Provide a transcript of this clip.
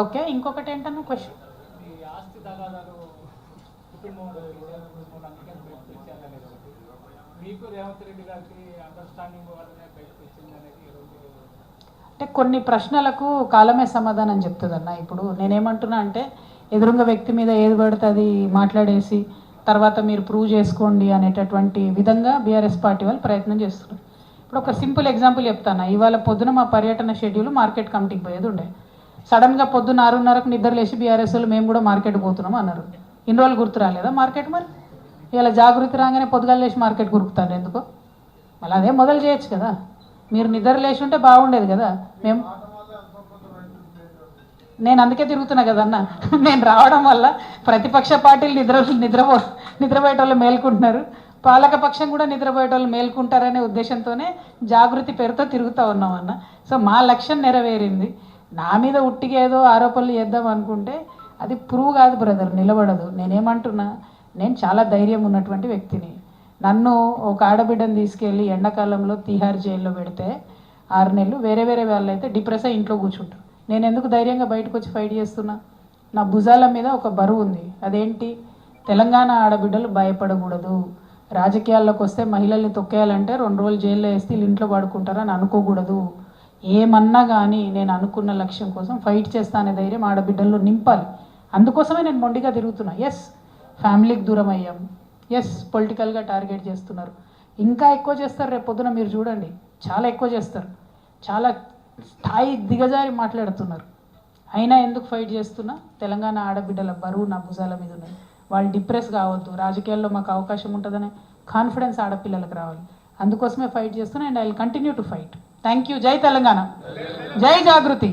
Okay, ఇంకొకటి ఏంటన్నా question? ఆస్తి తగాదాలు మీకు రేవంత్ రెడ్డి గారికి అండర్స్టాండింగ్ వల్లనే బయటకు వచ్చింది అనేది అంటే కొన్ని ప్రశ్నలకు కాలమే సమాధానం చెప్తుందన్న. ఇప్పుడు నేనేమంటున్నా అంటే ఎదురుంగ వ్యక్తి మీద ఏది పడితే అది మాట్లాడేసి తర్వాత మీరు ప్రూవ్ చేసుకోండి అనేటటువంటి విధంగా బీఆర్ఎస్ పార్టీ వాళ్ళు ప్రయత్నం చేస్తున్నారు. ఇప్పుడు ఒక సింపుల్ ఎగ్జాంపుల్ చెప్తాను. ఇవాళ పొద్దున మా పర్యటన షెడ్యూల్ మార్కెట్ కమిటీకి పోయేది ఉండే. సడన్గా పొద్దున్న 6:30కు నిద్ర లేచి బీఆర్ఎస్ వాళ్ళు మేము కూడా మార్కెట్ పోతున్నాం అన్నారు. ఇన్ని రోజులు గుర్తు రాలేదా మార్కెట్? మరి ఇలా జాగృతి రాగానే పొద్దుగాలు లేచి మార్కెట్ గురుకుతాను ఎందుకో? మళ్ళీ అదే మొదలు చేయొచ్చు కదా. మీరు నిద్ర లేచి ఉంటే బాగుండేది కదా. నేను అందుకే తిరుగుతున్నా కదన్న. నేను రావడం వల్ల ప్రతిపక్ష పార్టీలు నిద్రపోయేటోళ్ళు మేల్కుంటున్నారు, పాలకపక్షం కూడా నిద్రపోయేటోళ్ళు మేల్కుంటారనే ఉద్దేశంతోనే జాగృతి పేరుతో తిరుగుతూ ఉన్నాం అన్న. సో మా లక్ష్యం నెరవేరింది. నా మీద ఉట్టిగా ఏదో ఆరోపణలు చేద్దాం అనుకుంటే అది ప్రూవ్ కాదు బ్రదర్, నిలబడదు. నేనేమంటున్నా, నేను చాలా ధైర్యం ఉన్నటువంటి వ్యక్తిని. నన్ను ఒక ఆడబిడ్డను తీసుకెళ్ళి ఎండాకాలంలో తిహార్ జైల్లో పెడితే 6 నెలలు వేరే వేరే వాళ్ళు అయితే డిప్రెస్ అయ్యి ఇంట్లో కూర్చుంటారు. నేను ఎందుకు ధైర్యంగా బయటకు వచ్చి ఫైట్ చేస్తున్నా? నా భుజాల మీద ఒక బరువు ఉంది. అదేంటి? తెలంగాణ ఆడబిడ్డలు భయపడకూడదు. రాజకీయాల్లోకి వస్తే మహిళల్ని తొక్కేయాలంటే 2 రోజులు జైల్లో వేస్తే వీళ్ళు ఇంట్లో పడుకుంటారని అనుకోకూడదు. ఏమన్నా కానీ నేను అనుకున్న లక్ష్యం కోసం ఫైట్ చేస్తానే ధైర్యం ఆడబిడ్డల్లో నింపాలి. అందుకోసమే నేను మొండిగా తిరుగుతున్నా. ఎస్, ఫ్యామిలీకి దూరం అయ్యాం. ఎస్, పొలిటికల్గా టార్గెట్ చేస్తున్నారు. ఇంకా ఎక్కువ చేస్తారు. రేపు పొద్దున మీరు చూడండి, చాలా ఎక్కువ చేస్తారు. చాలా స్థాయి దిగజారి మాట్లాడుతున్నారు. అయినా ఎందుకు ఫైట్ చేస్తున్నా? తెలంగాణ ఆడబిడ్డల బరువు నా భుజాల మీద ఉన్నది. వాళ్ళు డిప్రెస్ కావద్దు, రాజకీయాల్లో మాకు అవకాశం ఉంటుందనే కాన్ఫిడెన్స్ ఆడపిల్లలకు రావాలి. అందుకోసమే ఫైట్ చేస్తున్నా. And I will continue to fight. Thank you. జై తెలంగాణ, జై జాగృతి.